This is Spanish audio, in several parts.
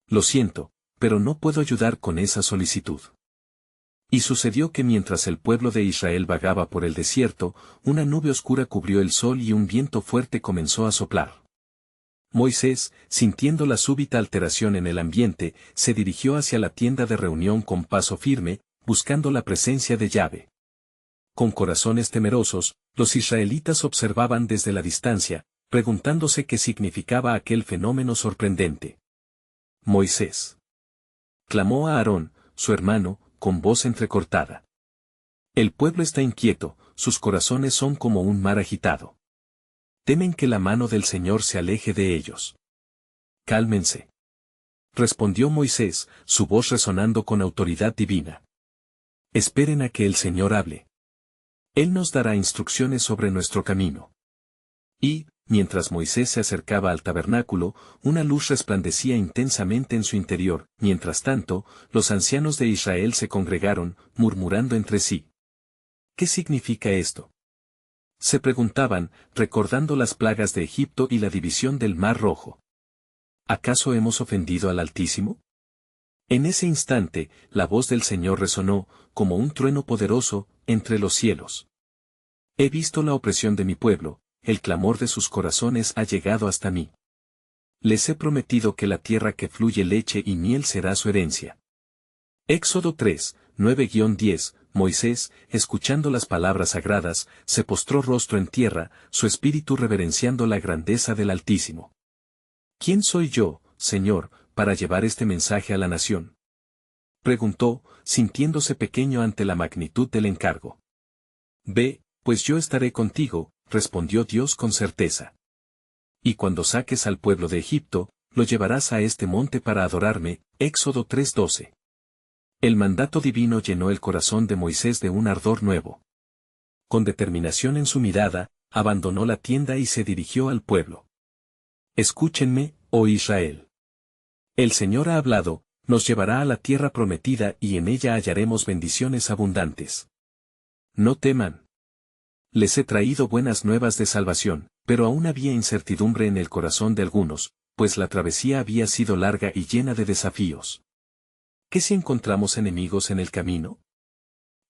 Lo siento, pero no puedo ayudar con esa solicitud. Y sucedió que mientras el pueblo de Israel vagaba por el desierto, una nube oscura cubrió el sol y un viento fuerte comenzó a soplar. Moisés, sintiendo la súbita alteración en el ambiente, se dirigió hacia la tienda de reunión con paso firme, buscando la presencia de Yahvé. Con corazones temerosos, los israelitas observaban desde la distancia, preguntándose qué significaba aquel fenómeno sorprendente. Moisés clamó a Aarón, su hermano, con voz entrecortada. El pueblo está inquieto, sus corazones son como un mar agitado. Temen que la mano del Señor se aleje de ellos. Cálmense. Respondió Moisés, su voz resonando con autoridad divina. Esperen a que el Señor hable. Él nos dará instrucciones sobre nuestro camino. Y, mientras Moisés se acercaba al tabernáculo, una luz resplandecía intensamente en su interior. Mientras tanto, los ancianos de Israel se congregaron, murmurando entre sí. ¿Qué significa esto? Se preguntaban, recordando las plagas de Egipto y la división del Mar Rojo. ¿Acaso hemos ofendido al Altísimo? En ese instante, la voz del Señor resonó, como un trueno poderoso, entre los cielos. He visto la opresión de mi pueblo, el clamor de sus corazones ha llegado hasta mí. Les he prometido que la tierra que fluye leche y miel será su herencia. Éxodo 3, 9-10, Moisés, escuchando las palabras sagradas, se postró rostro en tierra, su espíritu reverenciando la grandeza del Altísimo. ¿Quién soy yo, Señor, para llevar este mensaje a la nación? Preguntó, sintiéndose pequeño ante la magnitud del encargo. Ve, pues yo estaré contigo, respondió Dios con certeza. Y cuando saques al pueblo de Egipto, lo llevarás a este monte para adorarme, Éxodo 3:12. El mandato divino llenó el corazón de Moisés de un ardor nuevo. Con determinación en su mirada, abandonó la tienda y se dirigió al pueblo. Escúchenme, oh Israel. El Señor ha hablado, nos llevará a la tierra prometida y en ella hallaremos bendiciones abundantes. No teman. Les he traído buenas nuevas de salvación, pero aún había incertidumbre en el corazón de algunos, pues la travesía había sido larga y llena de desafíos. ¿Qué si encontramos enemigos en el camino?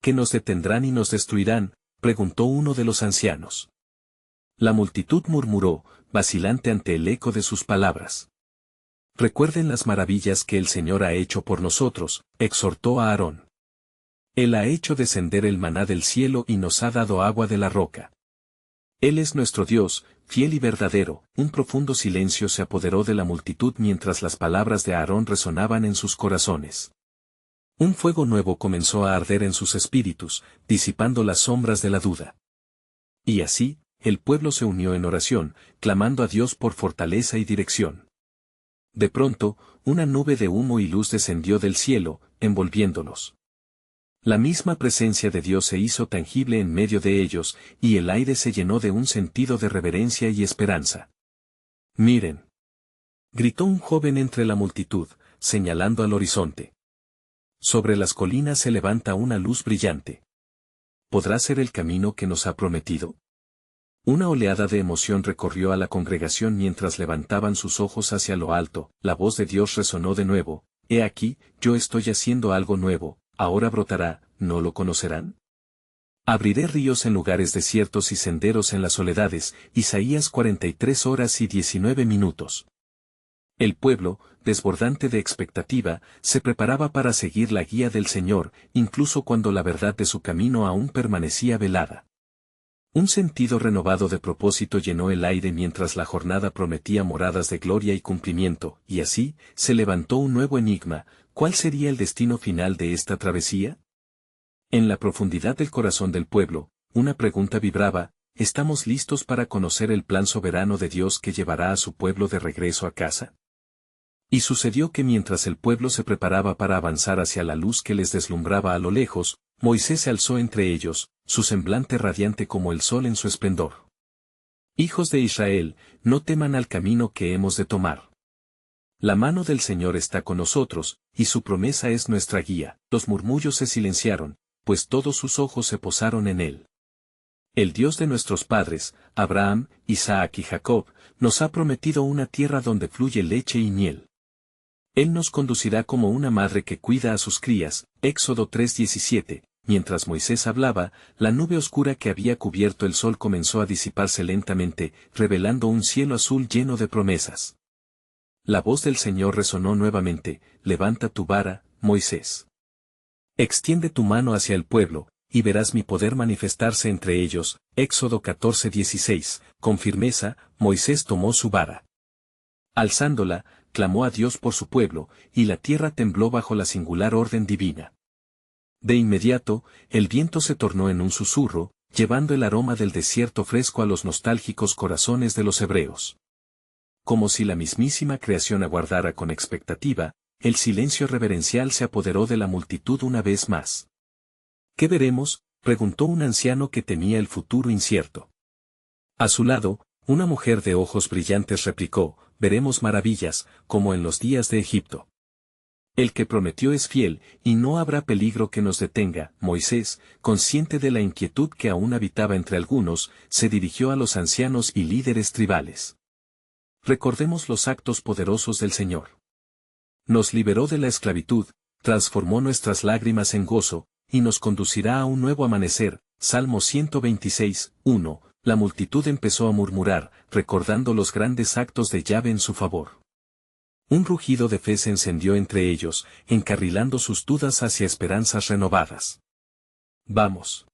¿Que nos detendrán y nos destruirán?, preguntó uno de los ancianos. La multitud murmuró, vacilante ante el eco de sus palabras. Recuerden las maravillas que el Señor ha hecho por nosotros, exhortó a Aarón. Él ha hecho descender el maná del cielo y nos ha dado agua de la roca. Él es nuestro Dios, fiel y verdadero. Un profundo silencio se apoderó de la multitud mientras las palabras de Aarón resonaban en sus corazones. Un fuego nuevo comenzó a arder en sus espíritus, disipando las sombras de la duda. Y así, el pueblo se unió en oración, clamando a Dios por fortaleza y dirección. De pronto, una nube de humo y luz descendió del cielo, envolviéndolos. La misma presencia de Dios se hizo tangible en medio de ellos, y el aire se llenó de un sentido de reverencia y esperanza. Miren. Gritó un joven entre la multitud, señalando al horizonte. Sobre las colinas se levanta una luz brillante. ¿Podrá ser el camino que nos ha prometido? Una oleada de emoción recorrió a la congregación mientras levantaban sus ojos hacia lo alto. La voz de Dios resonó de nuevo. He aquí, yo estoy haciendo algo nuevo. Ahora brotará, ¿no lo conocerán? Abriré ríos en lugares desiertos y senderos en las soledades. Isaías 43:19. El pueblo, desbordante de expectativa, se preparaba para seguir la guía del Señor, incluso cuando la verdad de su camino aún permanecía velada. Un sentido renovado de propósito llenó el aire mientras la jornada prometía moradas de gloria y cumplimiento, y así, se levantó un nuevo enigma. ¿Cuál sería el destino final de esta travesía? En la profundidad del corazón del pueblo, una pregunta vibraba: ¿estamos listos para conocer el plan soberano de Dios que llevará a su pueblo de regreso a casa? Y sucedió que mientras el pueblo se preparaba para avanzar hacia la luz que les deslumbraba a lo lejos, Moisés se alzó entre ellos, su semblante radiante como el sol en su esplendor. Hijos de Israel, no teman al camino que hemos de tomar. La mano del Señor está con nosotros, y su promesa es nuestra guía. Los murmullos se silenciaron, pues todos sus ojos se posaron en él. El Dios de nuestros padres, Abraham, Isaac y Jacob, nos ha prometido una tierra donde fluye leche y miel. Él nos conducirá como una madre que cuida a sus crías. Éxodo 3:17. Mientras Moisés hablaba, la nube oscura que había cubierto el sol comenzó a disiparse lentamente, revelando un cielo azul lleno de promesas. La voz del Señor resonó nuevamente: levanta tu vara, Moisés. Extiende tu mano hacia el pueblo, y verás mi poder manifestarse entre ellos. Éxodo 14:16. Con firmeza, Moisés tomó su vara. Alzándola, clamó a Dios por su pueblo, y la tierra tembló bajo la singular orden divina. De inmediato, el viento se tornó en un susurro, llevando el aroma del desierto fresco a los nostálgicos corazones de los hebreos. Como si la mismísima creación aguardara con expectativa, el silencio reverencial se apoderó de la multitud una vez más. ¿Qué veremos?, preguntó un anciano que temía el futuro incierto. A su lado, una mujer de ojos brillantes replicó: veremos maravillas, como en los días de Egipto. El que prometió es fiel, y no habrá peligro que nos detenga. Moisés, consciente de la inquietud que aún habitaba entre algunos, se dirigió a los ancianos y líderes tribales. Recordemos los actos poderosos del Señor. Nos liberó de la esclavitud, transformó nuestras lágrimas en gozo, y nos conducirá a un nuevo amanecer. Salmo 126, 1. La multitud empezó a murmurar, recordando los grandes actos de Yahvé en su favor. Un rugido de fe se encendió entre ellos, encarrilando sus dudas hacia esperanzas renovadas. Vamos.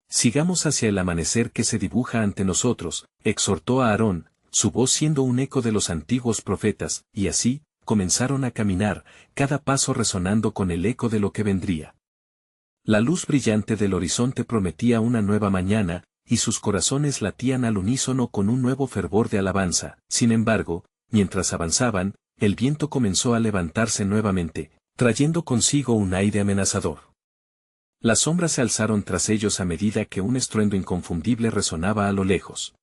Sigamos hacia el amanecer que se dibuja ante nosotros, exhortó a Aarón, su voz siendo un eco de los antiguos profetas, y así, comenzaron a caminar, cada paso resonando con el eco de lo que vendría. La luz brillante del horizonte prometía una nueva mañana, y sus corazones latían al unísono con un nuevo fervor de alabanza. Sin embargo, mientras avanzaban, el viento comenzó a levantarse nuevamente, trayendo consigo un aire amenazador. Las sombras se alzaron tras ellos a medida que un estruendo inconfundible resonaba a lo lejos.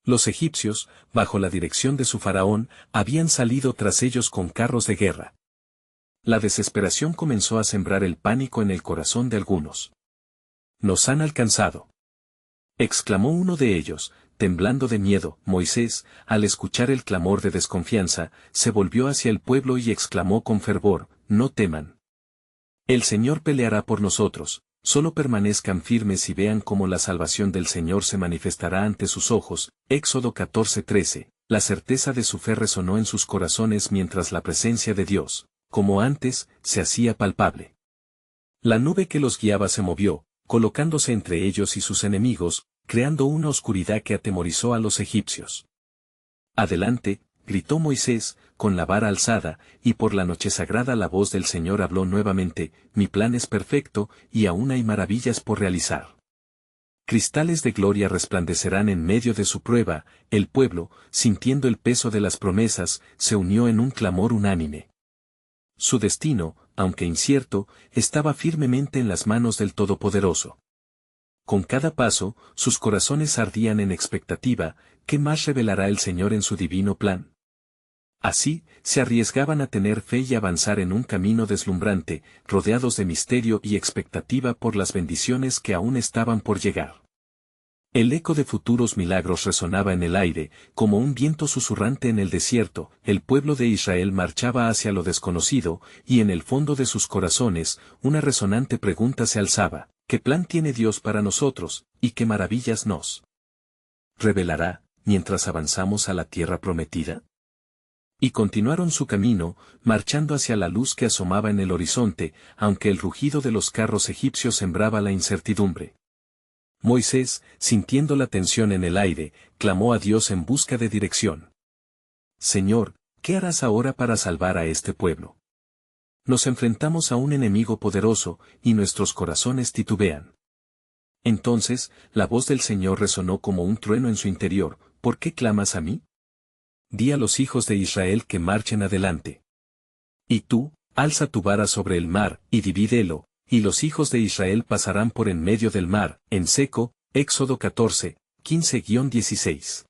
Los egipcios, bajo la dirección de su faraón, habían salido tras ellos con carros de guerra. La desesperación comenzó a sembrar el pánico en el corazón de algunos. «Nos han alcanzado», exclamó uno de ellos, temblando de miedo. Moisés, al escuchar el clamor de desconfianza, se volvió hacia el pueblo y exclamó con fervor: «No teman. El Señor peleará por nosotros, solo permanezcan firmes y vean cómo la salvación del Señor se manifestará ante sus ojos». Éxodo 14:13. La certeza de su fe resonó en sus corazones mientras la presencia de Dios, como antes, se hacía palpable. La nube que los guiaba se movió, colocándose entre ellos y sus enemigos, creando una oscuridad que atemorizó a los egipcios. «Adelante», gritó Moisés, con la vara alzada, y por la noche sagrada la voz del Señor habló nuevamente: «Mi plan es perfecto, y aún hay maravillas por realizar». Cristales de gloria resplandecerán en medio de su prueba. El pueblo, sintiendo el peso de las promesas, se unió en un clamor unánime. Su destino, aunque incierto, estaba firmemente en las manos del Todopoderoso. Con cada paso, sus corazones ardían en expectativa: ¿qué más revelará el Señor en su divino plan? Así, se arriesgaban a tener fe y avanzar en un camino deslumbrante, rodeados de misterio y expectativa por las bendiciones que aún estaban por llegar. El eco de futuros milagros resonaba en el aire, como un viento susurrante en el desierto. El pueblo de Israel marchaba hacia lo desconocido, y en el fondo de sus corazones, una resonante pregunta se alzaba: ¿qué plan tiene Dios para nosotros, y qué maravillas nos revelará, mientras avanzamos a la tierra prometida? Y continuaron su camino, marchando hacia la luz que asomaba en el horizonte, aunque el rugido de los carros egipcios sembraba la incertidumbre. Moisés, sintiendo la tensión en el aire, clamó a Dios en busca de dirección. «Señor, ¿qué harás ahora para salvar a este pueblo? Nos enfrentamos a un enemigo poderoso, y nuestros corazones titubean». Entonces, la voz del Señor resonó como un trueno en su interior: «¿Por qué clamas a mí? Di a los hijos de Israel que marchen adelante. Y tú, alza tu vara sobre el mar, y divídelo, y los hijos de Israel pasarán por en medio del mar, en seco». Éxodo 14, 15-16.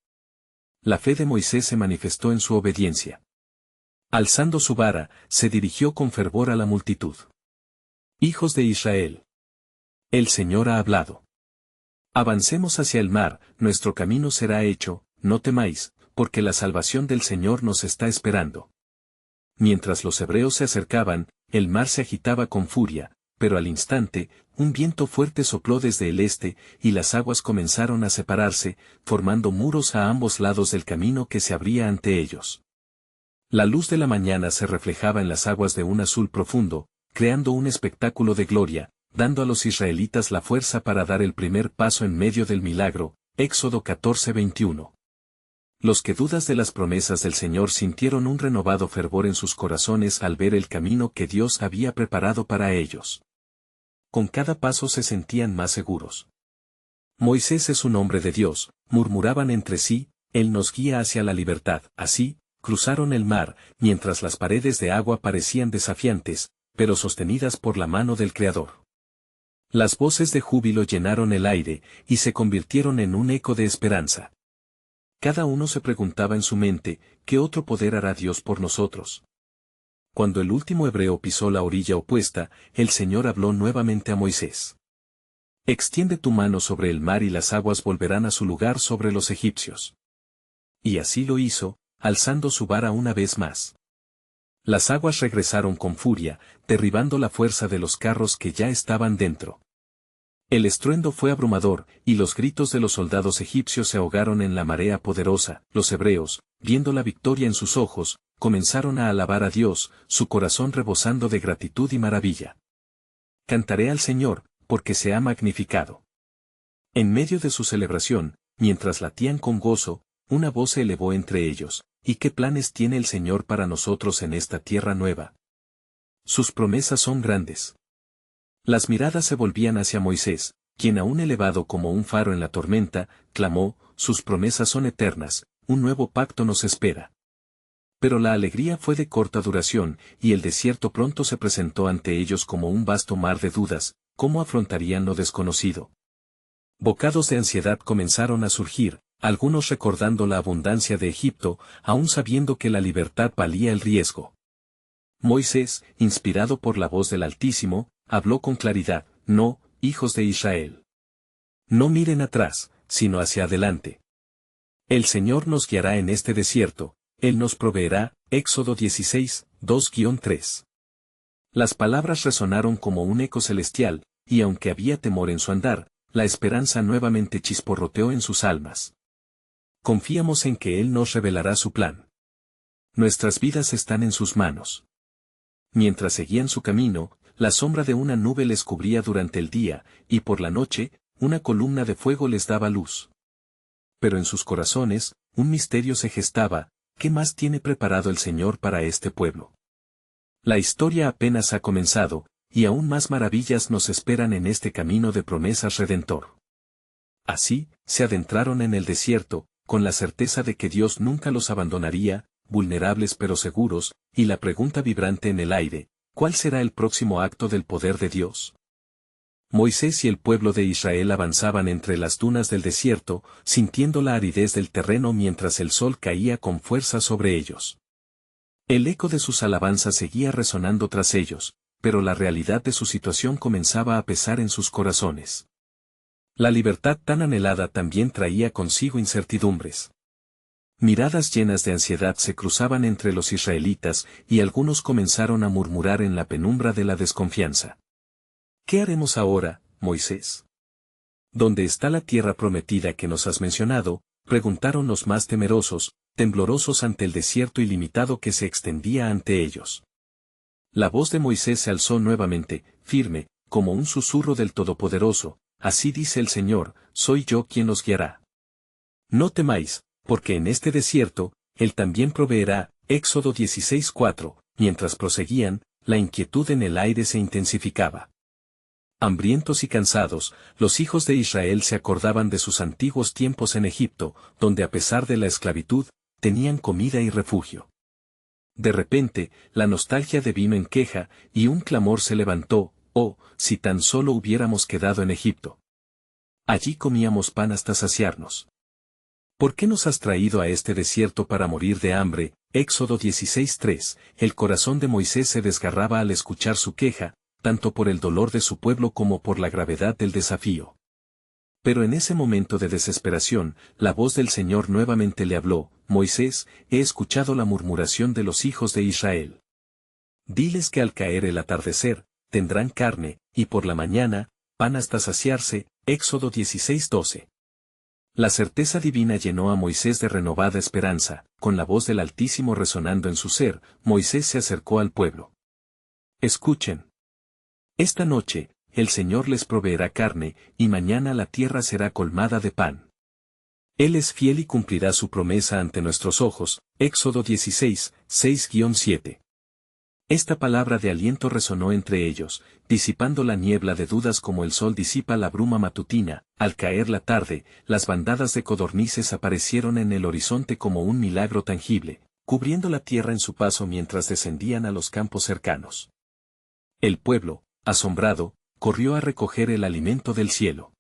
La fe de Moisés se manifestó en su obediencia. Alzando su vara, se dirigió con fervor a la multitud. «Hijos de Israel, el Señor ha hablado. Avancemos hacia el mar, nuestro camino será hecho, no temáis, porque la salvación del Señor nos está esperando. Mientras los hebreos se acercaban, el mar se agitaba con furia, pero al instante, un viento fuerte sopló desde el este, y las aguas comenzaron a separarse, formando muros a ambos lados del camino que se abría ante ellos. La luz de la mañana se reflejaba en las aguas de un azul profundo, creando un espectáculo de gloria, dando a los israelitas la fuerza para dar el primer paso en medio del milagro. Éxodo 14:21. Los que dudas de las promesas del Señor sintieron un renovado fervor en sus corazones al ver el camino que Dios había preparado para ellos. Con cada paso se sentían más seguros. Moisés es un hombre de Dios, murmuraban entre sí, Él nos guía hacia la libertad. Así, cruzaron el mar, mientras las paredes de agua parecían desafiantes, pero sostenidas por la mano del Creador. Las voces de júbilo llenaron el aire, y se convirtieron en un eco de esperanza. Cada uno se preguntaba en su mente, ¿qué otro poder hará Dios por nosotros? Cuando el último hebreo pisó la orilla opuesta, el Señor habló nuevamente a Moisés. Extiende tu mano sobre el mar y las aguas volverán a su lugar sobre los egipcios. Y así lo hizo, alzando su vara una vez más. Las aguas regresaron con furia, derribando la fuerza de los carros que ya estaban dentro. El estruendo fue abrumador, y los gritos de los soldados egipcios se ahogaron en la marea poderosa. Los hebreos, viendo la victoria en sus ojos, comenzaron a alabar a Dios, su corazón rebosando de gratitud y maravilla. Cantaré al Señor, porque se ha magnificado. En medio de su celebración, mientras latían con gozo, una voz se elevó entre ellos. ¿Y qué planes tiene el Señor para nosotros en esta tierra nueva? Sus promesas son grandes. Las miradas se volvían hacia Moisés, quien aún elevado como un faro en la tormenta, clamó, sus promesas son eternas, un nuevo pacto nos espera. Pero la alegría fue de corta duración, y el desierto pronto se presentó ante ellos como un vasto mar de dudas, ¿cómo afrontarían lo desconocido? Bocados de ansiedad comenzaron a surgir, algunos recordando la abundancia de Egipto, aún sabiendo que la libertad valía el riesgo. Moisés, inspirado por la voz del Altísimo, habló con claridad, no, hijos de Israel. No miren atrás, sino hacia adelante. El Señor nos guiará en este desierto, Él nos proveerá. Éxodo 16, 2-3. Las palabras resonaron como un eco celestial, y aunque había temor en su andar, la esperanza nuevamente chisporroteó en sus almas. Confiamos en que Él nos revelará su plan. Nuestras vidas están en sus manos. Mientras seguían su camino, la sombra de una nube les cubría durante el día, y por la noche, una columna de fuego les daba luz. Pero en sus corazones, un misterio se gestaba, ¿qué más tiene preparado el Señor para este pueblo? La historia apenas ha comenzado, y aún más maravillas nos esperan en este camino de promesas redentor. Así, se adentraron en el desierto, con la certeza de que Dios nunca los abandonaría, vulnerables pero seguros, y la pregunta vibrante en el aire, ¿cuál será el próximo acto del poder de Dios? Moisés y el pueblo de Israel avanzaban entre las dunas del desierto, sintiendo la aridez del terreno mientras el sol caía con fuerza sobre ellos. El eco de sus alabanzas seguía resonando tras ellos, pero la realidad de su situación comenzaba a pesar en sus corazones. La libertad tan anhelada también traía consigo incertidumbres. Miradas llenas de ansiedad se cruzaban entre los israelitas, y algunos comenzaron a murmurar en la penumbra de la desconfianza. ¿Qué haremos ahora, Moisés? ¿Dónde está la tierra prometida que nos has mencionado?, preguntaron los más temerosos, temblorosos ante el desierto ilimitado que se extendía ante ellos. La voz de Moisés se alzó nuevamente, firme, como un susurro del Todopoderoso, así dice el Señor, soy yo quien los guiará. No temáis, porque en este desierto, Él también proveerá. Éxodo 16:4, mientras proseguían, la inquietud en el aire se intensificaba. Hambrientos y cansados, los hijos de Israel se acordaban de sus antiguos tiempos en Egipto, donde a pesar de la esclavitud, tenían comida y refugio. De repente, la nostalgia devino en queja, y un clamor se levantó, oh, si tan solo hubiéramos quedado en Egipto. Allí comíamos pan hasta saciarnos. ¿Por qué nos has traído a este desierto para morir de hambre? Éxodo 16:3, el corazón de Moisés se desgarraba al escuchar su queja, tanto por el dolor de su pueblo como por la gravedad del desafío. Pero en ese momento de desesperación, la voz del Señor nuevamente le habló, Moisés, he escuchado la murmuración de los hijos de Israel. Diles que al caer el atardecer, tendrán carne, y por la mañana, pan hasta saciarse. Éxodo 16:12. La certeza divina llenó a Moisés de renovada esperanza, con la voz del Altísimo resonando en su ser, Moisés se acercó al pueblo. Escuchen. Esta noche, el Señor les proveerá carne, y mañana la tierra será colmada de pan. Él es fiel y cumplirá su promesa ante nuestros ojos. Éxodo 16, 6-7. Esta palabra de aliento resonó entre ellos, disipando la niebla de dudas como el sol disipa la bruma matutina. Al caer la tarde, las bandadas de codornices aparecieron en el horizonte como un milagro tangible, cubriendo la tierra en su paso mientras descendían a los campos cercanos. El pueblo, asombrado, corrió a recoger el alimento del cielo.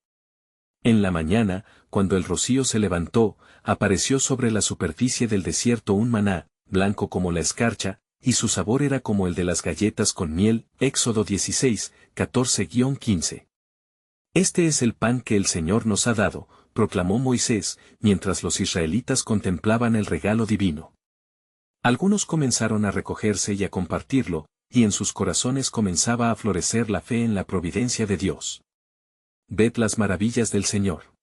En la mañana, cuando el rocío se levantó, apareció sobre la superficie del desierto un maná, blanco como la escarcha, y su sabor era como el de las galletas con miel. Éxodo 16, 14-15. Este es el pan que el Señor nos ha dado, proclamó Moisés, mientras los israelitas contemplaban el regalo divino. Algunos comenzaron a recogerse y a compartirlo, y en sus corazones comenzaba a florecer la fe en la providencia de Dios. Ved las maravillas del Señor.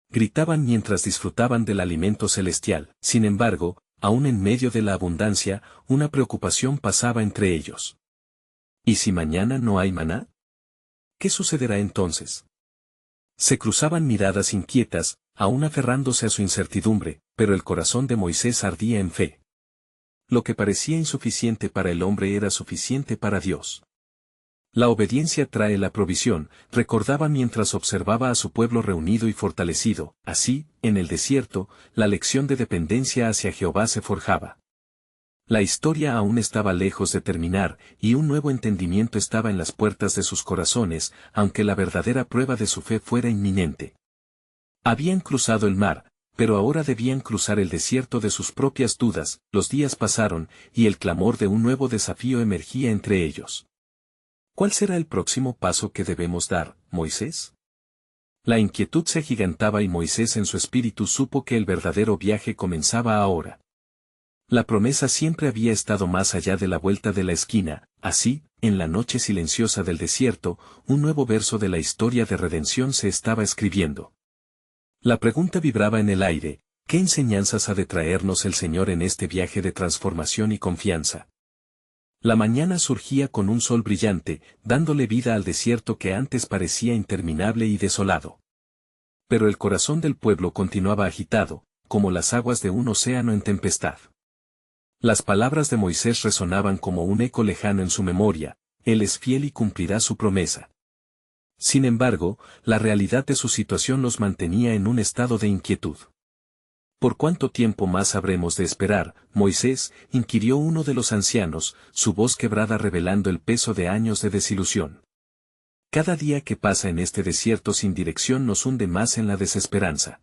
Gritaban mientras disfrutaban del alimento celestial. Sin embargo, aún en medio de la abundancia, una preocupación pasaba entre ellos. ¿Y si mañana no hay maná? ¿Qué sucederá entonces? Se cruzaban miradas inquietas, aún aferrándose a su incertidumbre, pero el corazón de Moisés ardía en fe. Lo que parecía insuficiente para el hombre era suficiente para Dios. La obediencia trae la provisión, recordaba mientras observaba a su pueblo reunido y fortalecido. Así, en el desierto, la lección de dependencia hacia Jehová se forjaba. La historia aún estaba lejos de terminar, y un nuevo entendimiento estaba en las puertas de sus corazones, aunque la verdadera prueba de su fe fuera inminente. Habían cruzado el mar, pero ahora debían cruzar el desierto de sus propias dudas. Los días pasaron, y el clamor de un nuevo desafío emergía entre ellos. ¿Cuál será el próximo paso que debemos dar, Moisés? La inquietud se agigantaba y Moisés en su espíritu supo que el verdadero viaje comenzaba ahora. La promesa siempre había estado más allá de la vuelta de la esquina. Así, en la noche silenciosa del desierto, un nuevo verso de la historia de redención se estaba escribiendo. La pregunta vibraba en el aire: ¿qué enseñanzas ha de traernos el Señor en este viaje de transformación y confianza? La mañana surgía con un sol brillante, dándole vida al desierto que antes parecía interminable y desolado. Pero el corazón del pueblo continuaba agitado, como las aguas de un océano en tempestad. Las palabras de Moisés resonaban como un eco lejano en su memoria: Él es fiel y cumplirá su promesa. Sin embargo, la realidad de su situación los mantenía en un estado de inquietud. ¿Por cuánto tiempo más habremos de esperar, Moisés?, inquirió uno de los ancianos, su voz quebrada revelando el peso de años de desilusión. Cada día que pasa en este desierto sin dirección nos hunde más en la desesperanza.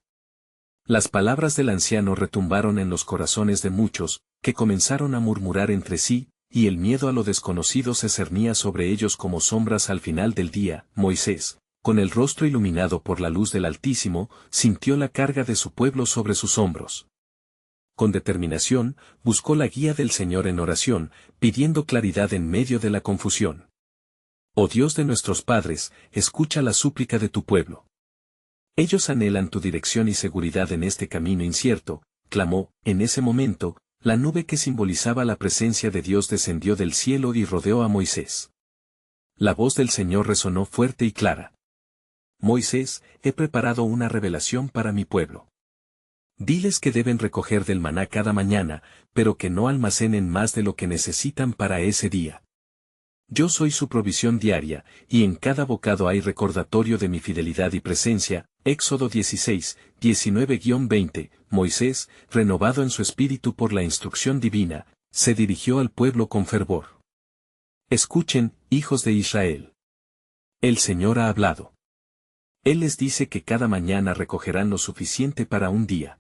Las palabras del anciano retumbaron en los corazones de muchos, que comenzaron a murmurar entre sí, y el miedo a lo desconocido se cernía sobre ellos como sombras al final del día. Moisés, con el rostro iluminado por la luz del Altísimo, sintió la carga de su pueblo sobre sus hombros. Con determinación, buscó la guía del Señor en oración, pidiendo claridad en medio de la confusión. Oh Dios de nuestros padres, escucha la súplica de tu pueblo. Ellos anhelan tu dirección y seguridad en este camino incierto, clamó. En ese momento, la nube que simbolizaba la presencia de Dios descendió del cielo y rodeó a Moisés. La voz del Señor resonó fuerte y clara. Moisés, he preparado una revelación para mi pueblo. Diles que deben recoger del maná cada mañana, pero que no almacenen más de lo que necesitan para ese día. Yo soy su provisión diaria, y en cada bocado hay recordatorio de mi fidelidad y presencia. Éxodo 16, 19-20. Moisés, renovado en su espíritu por la instrucción divina, se dirigió al pueblo con fervor. Escuchen, hijos de Israel. El Señor ha hablado. Él les dice que cada mañana recogerán lo suficiente para un día.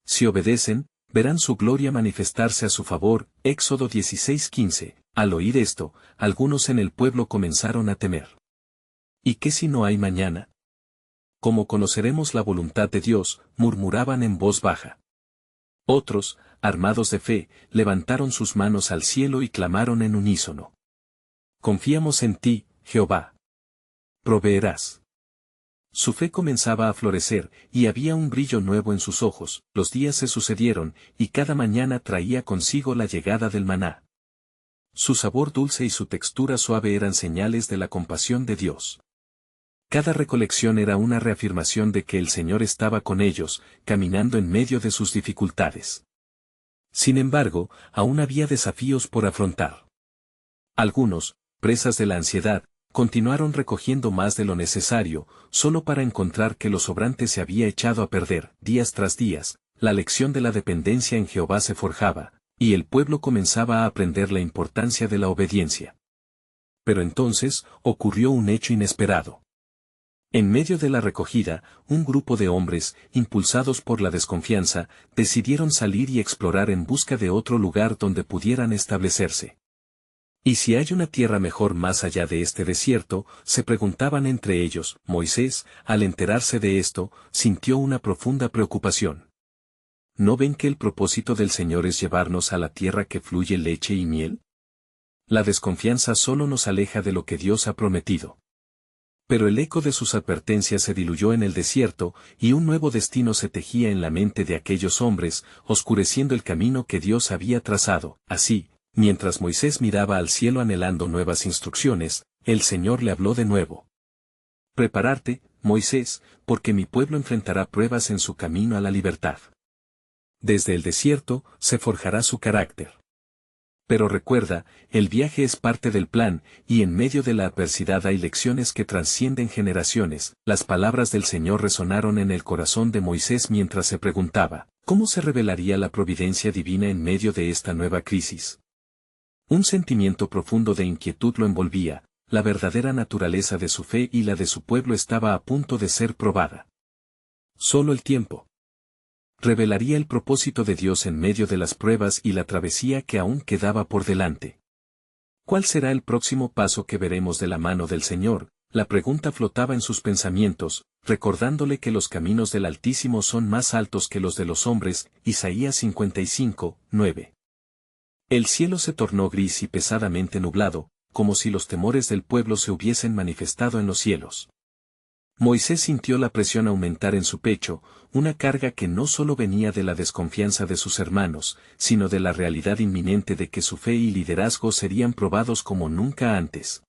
Si obedecen, verán su gloria manifestarse a su favor. Éxodo 16:15. Al oír esto, algunos en el pueblo comenzaron a temer. ¿Y qué si no hay mañana? ¿Cómo conoceremos la voluntad de Dios?, murmuraban en voz baja. Otros, armados de fe, levantaron sus manos al cielo y clamaron en unísono. Confiamos en ti, Jehová. Proveerás. Su fe comenzaba a florecer, y había un brillo nuevo en sus ojos, los días se sucedieron, y cada mañana traía consigo la llegada del maná. Su sabor dulce y su textura suave eran señales de la compasión de Dios. Cada recolección era una reafirmación de que el Señor estaba con ellos, caminando en medio de sus dificultades. Sin embargo, aún había desafíos por afrontar. Algunos, presas de la ansiedad, continuaron recogiendo más de lo necesario, solo para encontrar que lo sobrante se había echado a perder. Días tras días, la lección de la dependencia en Jehová se forjaba, y el pueblo comenzaba a aprender la importancia de la obediencia. Pero entonces, ocurrió un hecho inesperado. En medio de la recogida, un grupo de hombres, impulsados por la desconfianza, decidieron salir y explorar en busca de otro lugar donde pudieran establecerse. ¿Y si hay una tierra mejor más allá de este desierto?, se preguntaban entre ellos. Moisés, al enterarse de esto, sintió una profunda preocupación. ¿No ven que el propósito del Señor es llevarnos a la tierra que fluye leche y miel? La desconfianza solo nos aleja de lo que Dios ha prometido. Pero el eco de sus advertencias se diluyó en el desierto, y un nuevo destino se tejía en la mente de aquellos hombres, oscureciendo el camino que Dios había trazado. Así, mientras Moisés miraba al cielo anhelando nuevas instrucciones, el Señor le habló de nuevo. Prepararte, Moisés, porque mi pueblo enfrentará pruebas en su camino a la libertad. Desde el desierto, se forjará su carácter. Pero recuerda, el viaje es parte del plan, y en medio de la adversidad hay lecciones que trascienden generaciones. Las palabras del Señor resonaron en el corazón de Moisés mientras se preguntaba, ¿cómo se revelaría la providencia divina en medio de esta nueva crisis? Un sentimiento profundo de inquietud lo envolvía, la verdadera naturaleza de su fe y la de su pueblo estaba a punto de ser probada. Solo el tiempo revelaría el propósito de Dios en medio de las pruebas y la travesía que aún quedaba por delante. ¿Cuál será el próximo paso que veremos de la mano del Señor? La pregunta flotaba en sus pensamientos, recordándole que los caminos del Altísimo son más altos que los de los hombres. Isaías 55, 9. El cielo se tornó gris y pesadamente nublado, como si los temores del pueblo se hubiesen manifestado en los cielos. Moisés sintió la presión aumentar en su pecho, una carga que no solo venía de la desconfianza de sus hermanos, sino de la realidad inminente de que su fe y liderazgo serían probados como nunca antes.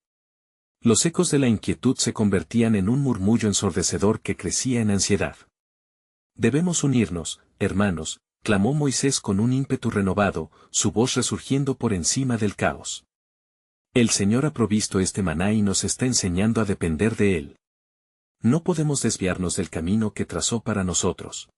Los ecos de la inquietud se convertían en un murmullo ensordecedor que crecía en ansiedad. Debemos unirnos, hermanos, clamó Moisés con un ímpetu renovado, su voz resurgiendo por encima del caos. El Señor ha provisto este maná y nos está enseñando a depender de él. No podemos desviarnos del camino que trazó para nosotros.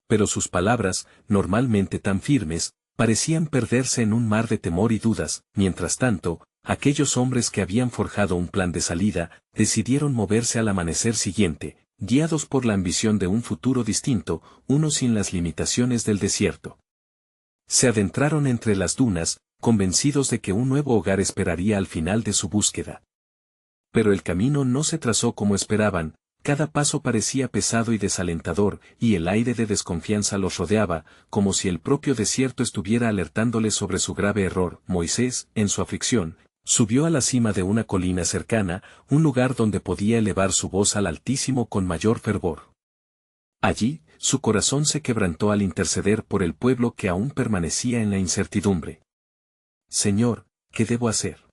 Pero sus palabras, normalmente tan firmes, parecían perderse en un mar de temor y dudas. Mientras tanto, aquellos hombres que habían forjado un plan de salida, decidieron moverse al amanecer siguiente, guiados por la ambición de un futuro distinto, uno sin las limitaciones del desierto. Se adentraron entre las dunas, convencidos de que un nuevo hogar esperaría al final de su búsqueda. Pero el camino no se trazó como esperaban, cada paso parecía pesado y desalentador, y el aire de desconfianza los rodeaba, como si el propio desierto estuviera alertándoles sobre su grave error. Moisés, en su aflicción, subió a la cima de una colina cercana, un lugar donde podía elevar su voz al Altísimo con mayor fervor. Allí, su corazón se quebrantó al interceder por el pueblo que aún permanecía en la incertidumbre. Señor, ¿qué debo hacer?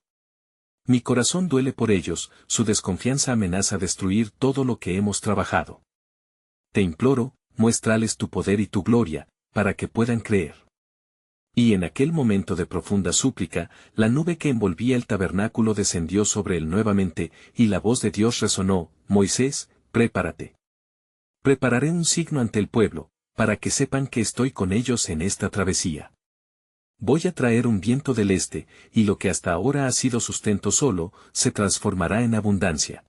Mi corazón duele por ellos, su desconfianza amenaza destruir todo lo que hemos trabajado. Te imploro, muéstrales tu poder y tu gloria, para que puedan creer. Y en aquel momento de profunda súplica, la nube que envolvía el tabernáculo descendió sobre él nuevamente, y la voz de Dios resonó, Moisés, prepárate. Prepararé un signo ante el pueblo, para que sepan que estoy con ellos en esta travesía. Voy a traer un viento del este, y lo que hasta ahora ha sido sustento solo, se transformará en abundancia.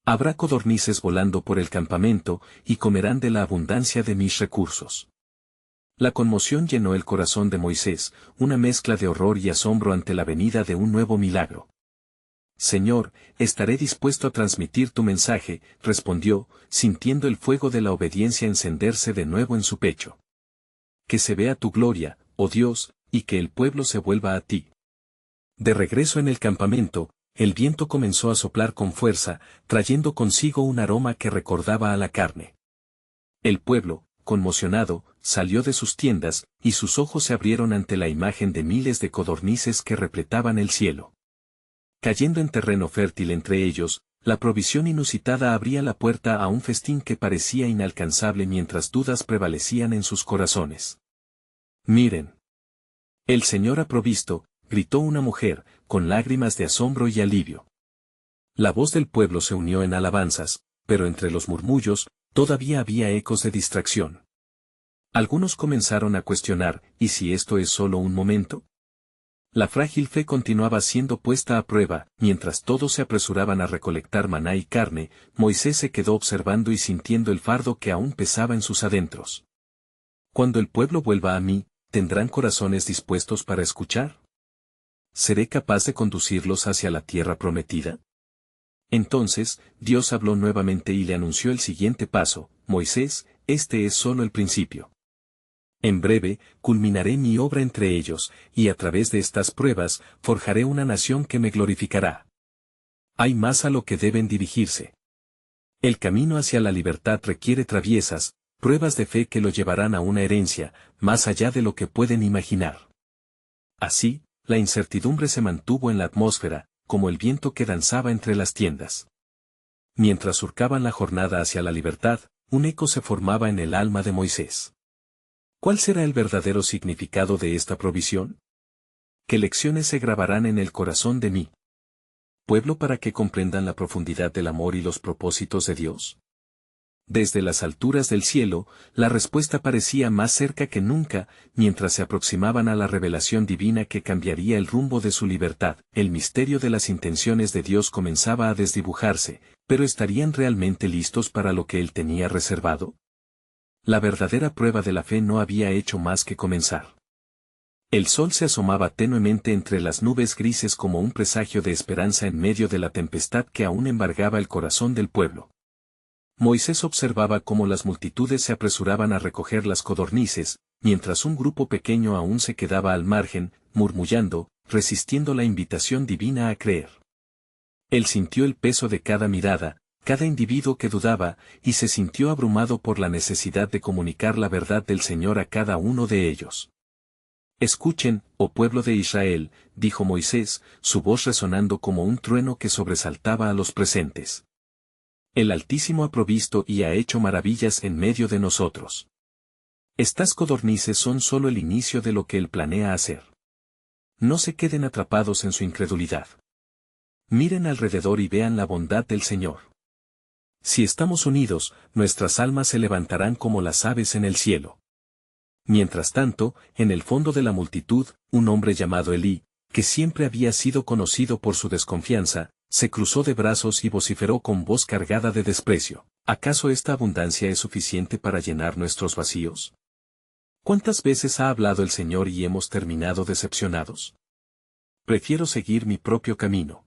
Habrá codornices volando por el campamento, y comerán de la abundancia de mis recursos. La conmoción llenó el corazón de Moisés, una mezcla de horror y asombro ante la venida de un nuevo milagro. Señor, estaré dispuesto a transmitir tu mensaje, respondió, sintiendo el fuego de la obediencia encenderse de nuevo en su pecho. Que se vea tu gloria, oh Dios, y que el pueblo se vuelva a ti. De regreso en el campamento, el viento comenzó a soplar con fuerza, trayendo consigo un aroma que recordaba a la carne. El pueblo, conmocionado, salió de sus tiendas, y sus ojos se abrieron ante la imagen de miles de codornices que repletaban el cielo. Cayendo en terreno fértil entre ellos, la provisión inusitada abría la puerta a un festín que parecía inalcanzable mientras dudas prevalecían en sus corazones. Miren. El Señor ha provisto, gritó una mujer, con lágrimas de asombro y alivio. La voz del pueblo se unió en alabanzas, pero entre los murmullos, todavía había ecos de distracción. Algunos comenzaron a cuestionar, ¿y si esto es solo un momento? La frágil fe continuaba siendo puesta a prueba, mientras todos se apresuraban a recolectar maná y carne, Moisés se quedó observando y sintiendo el fardo que aún pesaba en sus adentros. Cuando el pueblo vuelva a mí, ¿tendrán corazones dispuestos para escuchar? ¿Seré capaz de conducirlos hacia la tierra prometida? Entonces, Dios habló nuevamente y le anunció el siguiente paso: Moisés, este es solo el principio. En breve, culminaré mi obra entre ellos, y a través de estas pruebas, forjaré una nación que me glorificará. Hay más a lo que deben dirigirse. El camino hacia la libertad requiere traviesas, pruebas de fe que lo llevarán a una herencia, más allá de lo que pueden imaginar. Así, la incertidumbre se mantuvo en la atmósfera, como el viento que danzaba entre las tiendas. Mientras surcaban la jornada hacia la libertad, un eco se formaba en el alma de Moisés. ¿Cuál será el verdadero significado de esta provisión? ¿Qué lecciones se grabarán en el corazón de mi pueblo para que comprendan la profundidad del amor y los propósitos de Dios? Desde las alturas del cielo, la respuesta parecía más cerca que nunca, mientras se aproximaban a la revelación divina que cambiaría el rumbo de su libertad. El misterio de las intenciones de Dios comenzaba a desdibujarse, pero ¿estarían realmente listos para lo que Él tenía reservado? La verdadera prueba de la fe no había hecho más que comenzar. El sol se asomaba tenuemente entre las nubes grises como un presagio de esperanza en medio de la tempestad que aún embargaba el corazón del pueblo. Moisés observaba cómo las multitudes se apresuraban a recoger las codornices, mientras un grupo pequeño aún se quedaba al margen, murmullando, resistiendo la invitación divina a creer. Él sintió el peso de cada mirada, cada individuo que dudaba, y se sintió abrumado por la necesidad de comunicar la verdad del Señor a cada uno de ellos. Escuchen, oh pueblo de Israel, dijo Moisés, su voz resonando como un trueno que sobresaltaba a los presentes. El Altísimo ha provisto y ha hecho maravillas en medio de nosotros. Estas codornices son solo el inicio de lo que Él planea hacer. No se queden atrapados en su incredulidad. Miren alrededor y vean la bondad del Señor. Si estamos unidos, nuestras almas se levantarán como las aves en el cielo. Mientras tanto, en el fondo de la multitud, un hombre llamado Elí, que siempre había sido conocido por su desconfianza, se cruzó de brazos y vociferó con voz cargada de desprecio: ¿acaso esta abundancia es suficiente para llenar nuestros vacíos? ¿Cuántas veces ha hablado el Señor y hemos terminado decepcionados? Prefiero seguir mi propio camino.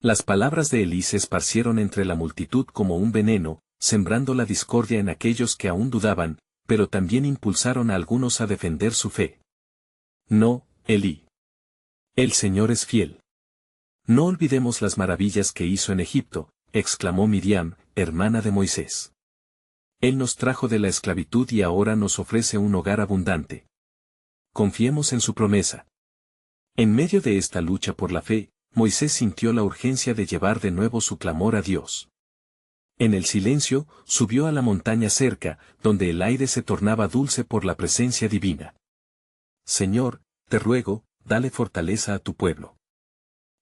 Las palabras de Elí se esparcieron entre la multitud como un veneno, sembrando la discordia en aquellos que aún dudaban, pero también impulsaron a algunos a defender su fe. No, Elí. El Señor es fiel. No olvidemos las maravillas que hizo en Egipto, exclamó Miriam, hermana de Moisés. Él nos trajo de la esclavitud y ahora nos ofrece un hogar abundante. Confiemos en su promesa. En medio de esta lucha por la fe, Moisés sintió la urgencia de llevar de nuevo su clamor a Dios. En el silencio, subió a la montaña cerca, donde el aire se tornaba dulce por la presencia divina. Señor, te ruego, dale fortaleza a tu pueblo.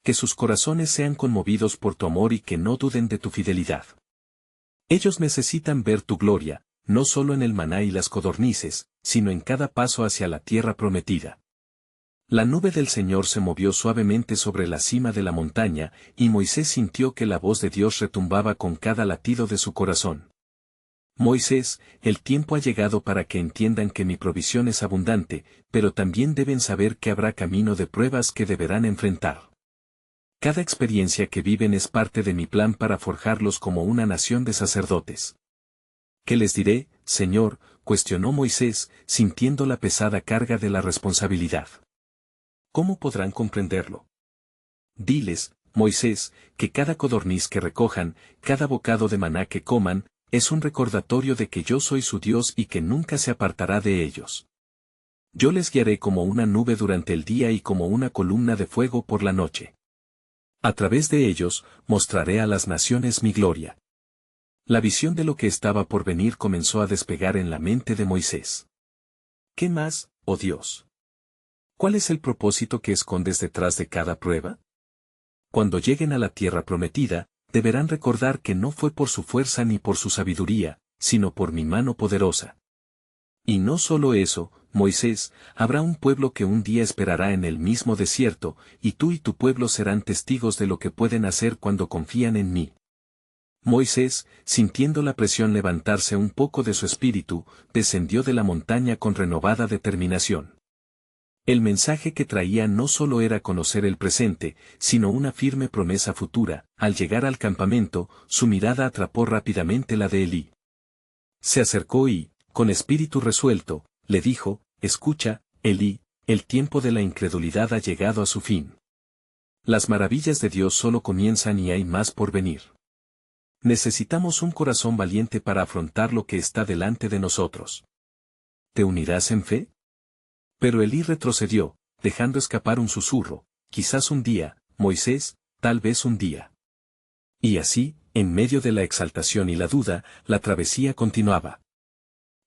Que sus corazones sean conmovidos por tu amor y que no duden de tu fidelidad. Ellos necesitan ver tu gloria, no solo en el maná y las codornices, sino en cada paso hacia la tierra prometida. La nube del Señor se movió suavemente sobre la cima de la montaña, y Moisés sintió que la voz de Dios retumbaba con cada latido de su corazón. Moisés, el tiempo ha llegado para que entiendan que mi provisión es abundante, pero también deben saber que habrá camino de pruebas que deberán enfrentar. Cada experiencia que viven es parte de mi plan para forjarlos como una nación de sacerdotes. ¿Qué les diré, Señor, cuestionó Moisés, sintiendo la pesada carga de la responsabilidad. ¿Cómo podrán comprenderlo? Diles, Moisés, que cada codorniz que recojan, cada bocado de maná que coman, es un recordatorio de que yo soy su Dios y que nunca se apartará de ellos. Yo les guiaré como una nube durante el día y como una columna de fuego por la noche. A través de ellos, mostraré a las naciones mi gloria. La visión de lo que estaba por venir comenzó a despegar en la mente de Moisés. ¿Qué más, oh Dios? ¿Cuál es el propósito que escondes detrás de cada prueba? Cuando lleguen a la tierra prometida, deberán recordar que no fue por su fuerza ni por su sabiduría, sino por mi mano poderosa. Y no solo eso, Moisés, habrá un pueblo que un día esperará en el mismo desierto, y tú y tu pueblo serán testigos de lo que pueden hacer cuando confían en mí. Moisés, sintiendo la presión levantarse un poco de su espíritu, descendió de la montaña con renovada determinación. El mensaje que traía no solo era conocer el presente, sino una firme promesa futura. Al llegar al campamento, su mirada atrapó rápidamente la de Elí. Se acercó y, con espíritu resuelto, le dijo, escucha, Elí, el tiempo de la incredulidad ha llegado a su fin. Las maravillas de Dios solo comienzan y hay más por venir. Necesitamos un corazón valiente para afrontar lo que está delante de nosotros. ¿Te unirás en fe? Pero Elí retrocedió, dejando escapar un susurro, quizás un día, Moisés, tal vez un día. Y así, en medio de la exaltación y la duda, la travesía continuaba.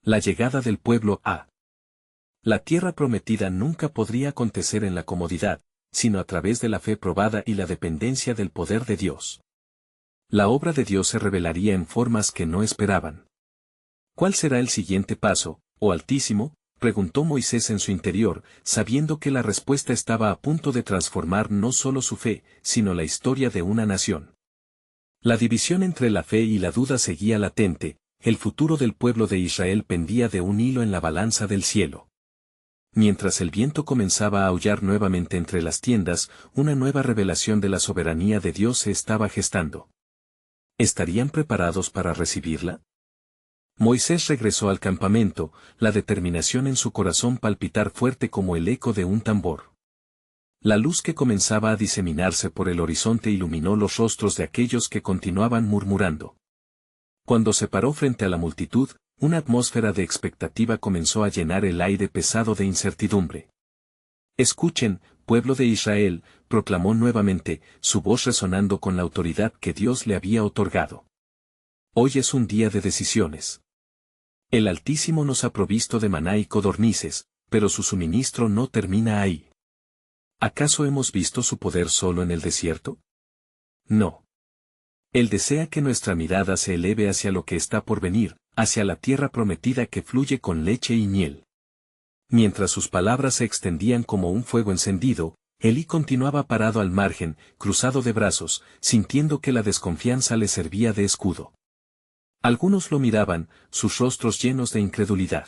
La llegada del pueblo a la tierra prometida nunca podría acontecer en la comodidad, sino a través de la fe probada y la dependencia del poder de Dios. La obra de Dios se revelaría en formas que no esperaban. ¿Cuál será el siguiente paso, oh Altísimo?, preguntó Moisés en su interior, sabiendo que la respuesta estaba a punto de transformar no solo su fe, sino la historia de una nación. La división entre la fe y la duda seguía latente, el futuro del pueblo de Israel pendía de un hilo en la balanza del cielo. Mientras el viento comenzaba a aullar nuevamente entre las tiendas, una nueva revelación de la soberanía de Dios se estaba gestando. ¿Estarían preparados para recibirla? Moisés regresó al campamento, la determinación en su corazón palpitar fuerte como el eco de un tambor. La luz que comenzaba a diseminarse por el horizonte iluminó los rostros de aquellos que continuaban murmurando. Cuando se paró frente a la multitud, una atmósfera de expectativa comenzó a llenar el aire pesado de incertidumbre. Escuchen, pueblo de Israel, proclamó nuevamente, su voz resonando con la autoridad que Dios le había otorgado. Hoy es un día de decisiones. El Altísimo nos ha provisto de maná y codornices, pero su suministro no termina ahí. ¿Acaso hemos visto su poder solo en el desierto? No. Él desea que nuestra mirada se eleve hacia lo que está por venir, hacia la tierra prometida que fluye con leche y miel. Mientras sus palabras se extendían como un fuego encendido, Elí continuaba parado al margen, cruzado de brazos, sintiendo que la desconfianza le servía de escudo. Algunos lo miraban, sus rostros llenos de incredulidad.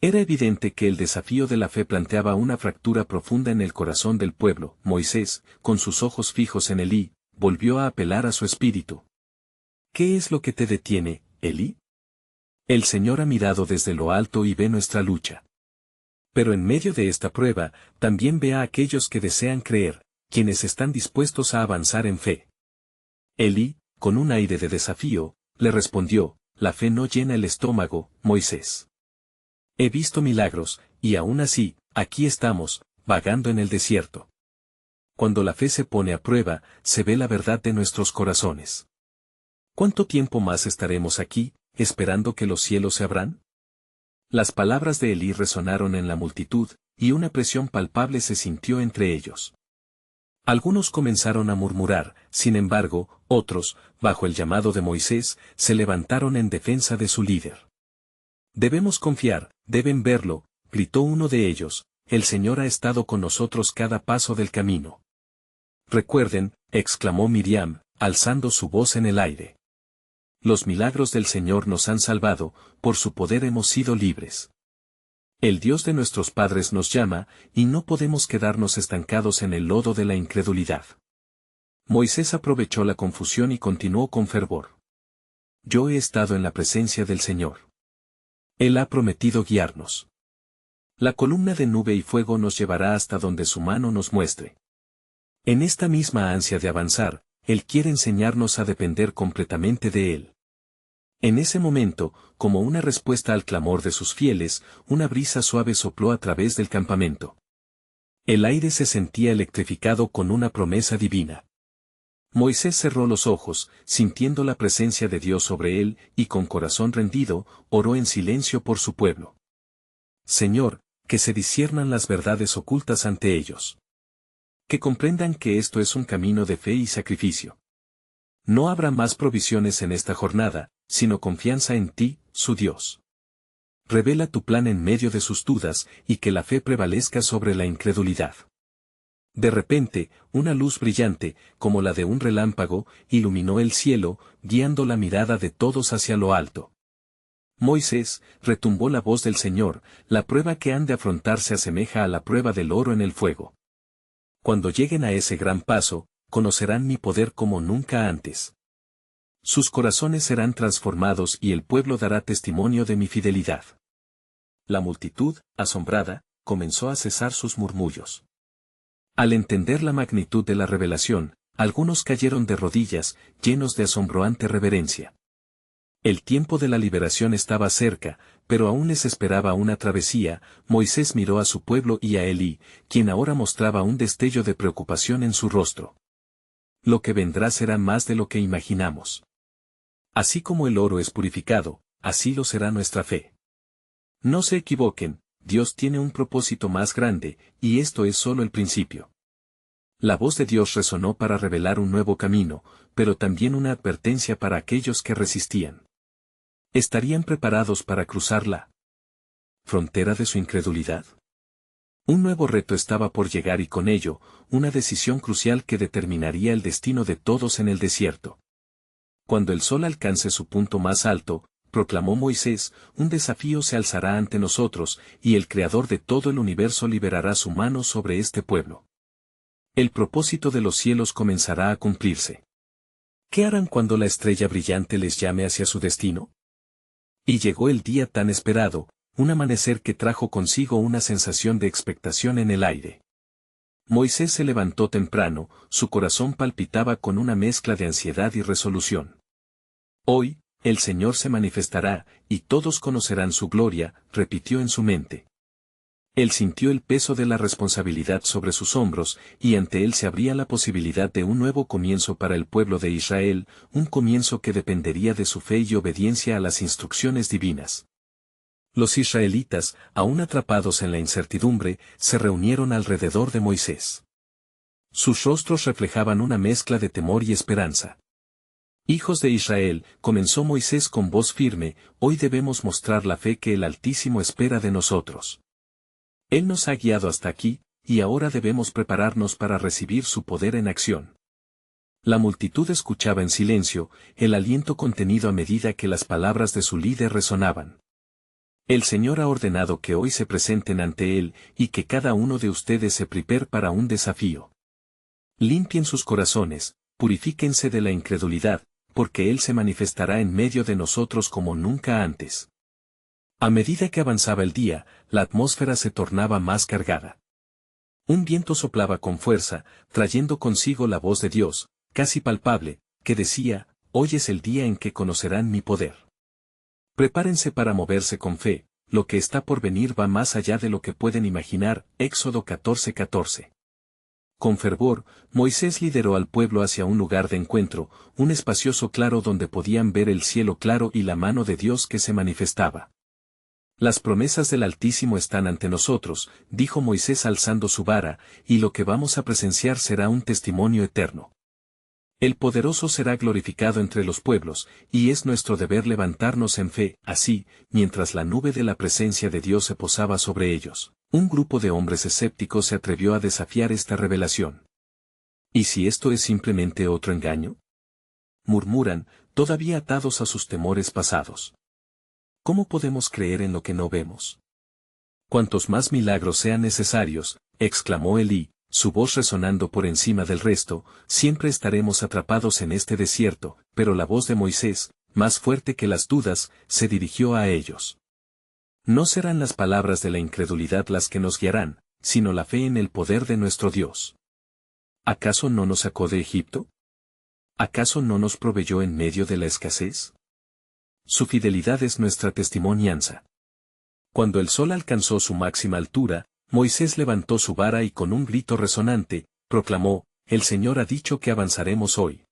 Era evidente que el desafío de la fe planteaba una fractura profunda en el corazón del pueblo. Moisés, con sus ojos fijos en Elí, volvió a apelar a su espíritu. ¿Qué es lo que te detiene, Elí? El Señor ha mirado desde lo alto y ve nuestra lucha. Pero en medio de esta prueba, también ve a aquellos que desean creer, quienes están dispuestos a avanzar en fe. Elí, con un aire de desafío, le respondió, la fe no llena el estómago, Moisés. He visto milagros, y aún así, aquí estamos, vagando en el desierto. Cuando la fe se pone a prueba, se ve la verdad de nuestros corazones. ¿Cuánto tiempo más estaremos aquí, esperando que los cielos se abran? Las palabras de Elí resonaron en la multitud, y una presión palpable se sintió entre ellos. Algunos comenzaron a murmurar, sin embargo, otros, bajo el llamado de Moisés, se levantaron en defensa de su líder. Debemos confiar, deben verlo, gritó uno de ellos, el Señor ha estado con nosotros cada paso del camino. Recuerden, exclamó Miriam, alzando su voz en el aire. Los milagros del Señor nos han salvado, por su poder hemos sido libres. El Dios de nuestros padres nos llama, y no podemos quedarnos estancados en el lodo de la incredulidad. Moisés aprovechó la confusión y continuó con fervor. Yo he estado en la presencia del Señor. Él ha prometido guiarnos. La columna de nube y fuego nos llevará hasta donde su mano nos muestre. En esta misma ansia de avanzar, Él quiere enseñarnos a depender completamente de Él. En ese momento, como una respuesta al clamor de sus fieles, una brisa suave sopló a través del campamento. El aire se sentía electrificado con una promesa divina. Moisés cerró los ojos, sintiendo la presencia de Dios sobre él, y con corazón rendido, oró en silencio por su pueblo. Señor, que se disciernan las verdades ocultas ante ellos. Que comprendan que esto es un camino de fe y sacrificio. No habrá más provisiones en esta jornada, sino confianza en ti, su Dios. Revela tu plan en medio de sus dudas, y que la fe prevalezca sobre la incredulidad. De repente, una luz brillante, como la de un relámpago, iluminó el cielo, guiando la mirada de todos hacia lo alto. Moisés, retumbó la voz del Señor, la prueba que han de afrontar se asemeja a la prueba del oro en el fuego. Cuando lleguen a ese gran paso, conocerán mi poder como nunca antes. Sus corazones serán transformados y el pueblo dará testimonio de mi fidelidad. La multitud, asombrada, comenzó a cesar sus murmullos. Al entender la magnitud de la revelación, algunos cayeron de rodillas, llenos de asombrante reverencia. El tiempo de la liberación estaba cerca, pero aún les esperaba una travesía. Moisés miró a su pueblo y a Elí, quien ahora mostraba un destello de preocupación en su rostro. Lo que vendrá será más de lo que imaginamos. Así como el oro es purificado, así lo será nuestra fe. No se equivoquen, Dios tiene un propósito más grande, y esto es solo el principio. La voz de Dios resonó para revelar un nuevo camino, pero también una advertencia para aquellos que resistían. ¿Estarían preparados para cruzar la frontera de su incredulidad? Un nuevo reto estaba por llegar y con ello, una decisión crucial que determinaría el destino de todos en el desierto. Cuando el sol alcance su punto más alto, proclamó Moisés, un desafío se alzará ante nosotros, y el Creador de todo el universo liberará su mano sobre este pueblo. El propósito de los cielos comenzará a cumplirse. ¿Qué harán cuando la estrella brillante les llame hacia su destino? Y llegó el día tan esperado, un amanecer que trajo consigo una sensación de expectación en el aire. Moisés se levantó temprano, su corazón palpitaba con una mezcla de ansiedad y resolución. Hoy, el Señor se manifestará, y todos conocerán su gloria, repitió en su mente. Él sintió el peso de la responsabilidad sobre sus hombros, y ante él se abría la posibilidad de un nuevo comienzo para el pueblo de Israel, un comienzo que dependería de su fe y obediencia a las instrucciones divinas. Los israelitas, aún atrapados en la incertidumbre, se reunieron alrededor de Moisés. Sus rostros reflejaban una mezcla de temor y esperanza. Hijos de Israel, comenzó Moisés con voz firme, hoy debemos mostrar la fe que el Altísimo espera de nosotros. Él nos ha guiado hasta aquí, y ahora debemos prepararnos para recibir su poder en acción. La multitud escuchaba en silencio, el aliento contenido a medida que las palabras de su líder resonaban. El Señor ha ordenado que hoy se presenten ante Él, y que cada uno de ustedes se prepare para un desafío. Limpien sus corazones, purifíquense de la incredulidad, porque Él se manifestará en medio de nosotros como nunca antes. A medida que avanzaba el día, la atmósfera se tornaba más cargada. Un viento soplaba con fuerza, trayendo consigo la voz de Dios, casi palpable, que decía, hoy es el día en que conocerán mi poder. Prepárense para moverse con fe, lo que está por venir va más allá de lo que pueden imaginar, Éxodo 14:14. Con fervor, Moisés lideró al pueblo hacia un lugar de encuentro, un espacioso claro donde podían ver el cielo claro y la mano de Dios que se manifestaba. Las promesas del Altísimo están ante nosotros, dijo Moisés alzando su vara, y lo que vamos a presenciar será un testimonio eterno. El poderoso será glorificado entre los pueblos, y es nuestro deber levantarnos en fe. Así, mientras la nube de la presencia de Dios se posaba sobre ellos, un grupo de hombres escépticos se atrevió a desafiar esta revelación. ¿Y si esto es simplemente otro engaño? Murmuran, todavía atados a sus temores pasados. ¿Cómo podemos creer en lo que no vemos? Cuantos más milagros sean necesarios, exclamó Elí, su voz resonando por encima del resto, siempre estaremos atrapados en este desierto, pero la voz de Moisés, más fuerte que las dudas, se dirigió a ellos. No serán las palabras de la incredulidad las que nos guiarán, sino la fe en el poder de nuestro Dios. ¿Acaso no nos sacó de Egipto? ¿Acaso no nos proveyó en medio de la escasez? Su fidelidad es nuestra testimonianza. Cuando el sol alcanzó su máxima altura, Moisés levantó su vara y con un grito resonante, proclamó: «El Señor ha dicho que avanzaremos hoy.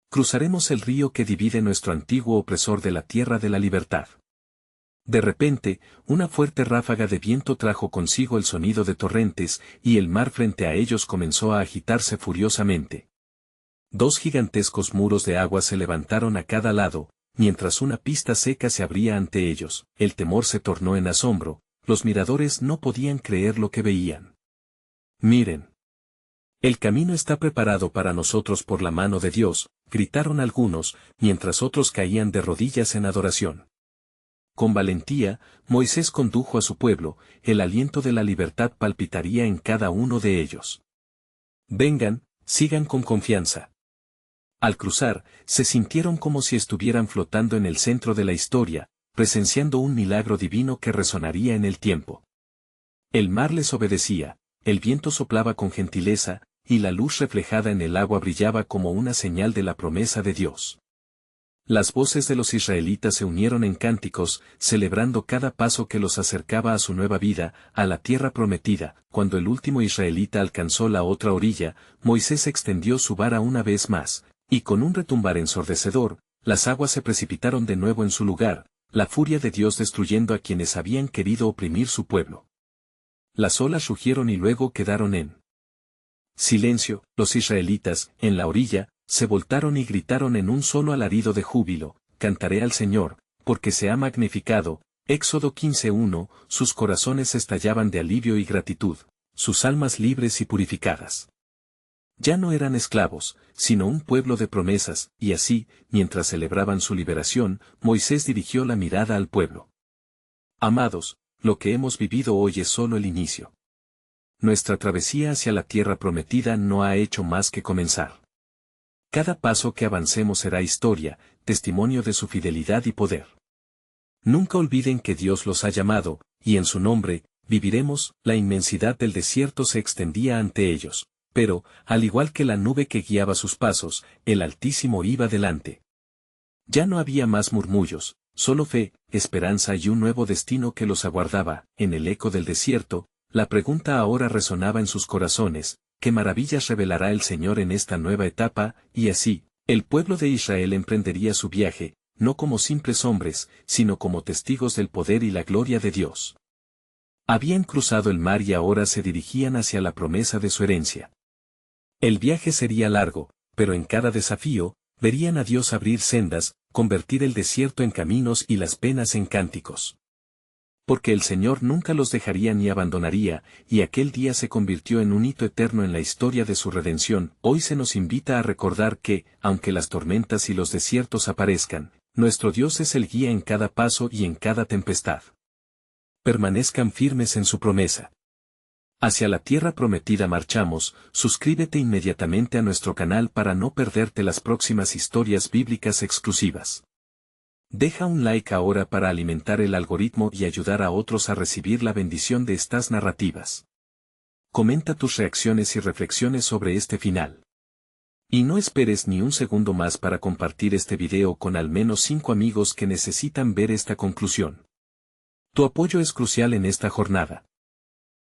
Cruzaremos el río que divide nuestro antiguo opresor de la tierra de la libertad». De repente, una fuerte ráfaga de viento trajo consigo el sonido de torrentes, y el mar frente a ellos comenzó a agitarse furiosamente. 2 gigantescos muros de agua se levantaron a cada lado, mientras una pista seca se abría ante ellos. El temor se tornó en asombro, los miradores no podían creer lo que veían. «Miren. El camino está preparado para nosotros por la mano de Dios», gritaron algunos, mientras otros caían de rodillas en adoración. Con valentía, Moisés condujo a su pueblo, el aliento de la libertad palpitaría en cada uno de ellos. «Vengan, sigan con confianza». Al cruzar, se sintieron como si estuvieran flotando en el centro de la historia, presenciando un milagro divino que resonaría en el tiempo. El mar les obedecía, el viento soplaba con gentileza, y la luz reflejada en el agua brillaba como una señal de la promesa de Dios. Las voces de los israelitas se unieron en cánticos, celebrando cada paso que los acercaba a su nueva vida, a la tierra prometida. Cuando el último israelita alcanzó la otra orilla, Moisés extendió su vara una vez más, y con un retumbar ensordecedor, las aguas se precipitaron de nuevo en su lugar, la furia de Dios destruyendo a quienes habían querido oprimir su pueblo. Las olas rugieron y luego quedaron en silencio. Los israelitas, en la orilla, se voltaron y gritaron en un solo alarido de júbilo: «Cantaré al Señor, porque se ha magnificado». Éxodo 15:1. Sus corazones estallaban de alivio y gratitud, sus almas libres y purificadas. Ya no eran esclavos, sino un pueblo de promesas, y así, mientras celebraban su liberación, Moisés dirigió la mirada al pueblo. «Amados, lo que hemos vivido hoy es solo el inicio. Nuestra travesía hacia la tierra prometida no ha hecho más que comenzar. Cada paso que avancemos será historia, testimonio de su fidelidad y poder. Nunca olviden que Dios los ha llamado, y en su nombre, viviremos». La inmensidad del desierto se extendía ante ellos, pero, al igual que la nube que guiaba sus pasos, el Altísimo iba delante. Ya no había más murmullos, solo fe, esperanza y un nuevo destino que los aguardaba. En el eco del desierto, la pregunta ahora resonaba en sus corazones: ¿qué maravillas revelará el Señor en esta nueva etapa? Y así, el pueblo de Israel emprendería su viaje, no como simples hombres, sino como testigos del poder y la gloria de Dios. Habían cruzado el mar y ahora se dirigían hacia la promesa de su herencia. El viaje sería largo, pero en cada desafío, verían a Dios abrir sendas, convertir el desierto en caminos y las penas en cánticos. Porque el Señor nunca los dejaría ni abandonaría, y aquel día se convirtió en un hito eterno en la historia de su redención. Hoy se nos invita a recordar que, aunque las tormentas y los desiertos aparezcan, nuestro Dios es el guía en cada paso y en cada tempestad. Permanezcan firmes en su promesa. Hacia la tierra prometida marchamos. Suscríbete inmediatamente a nuestro canal para no perderte las próximas historias bíblicas exclusivas. Deja un like ahora para alimentar el algoritmo y ayudar a otros a recibir la bendición de estas narrativas. Comenta tus reacciones y reflexiones sobre este final. Y no esperes ni un segundo más para compartir este video con al menos 5 amigos que necesitan ver esta conclusión. Tu apoyo es crucial en esta jornada.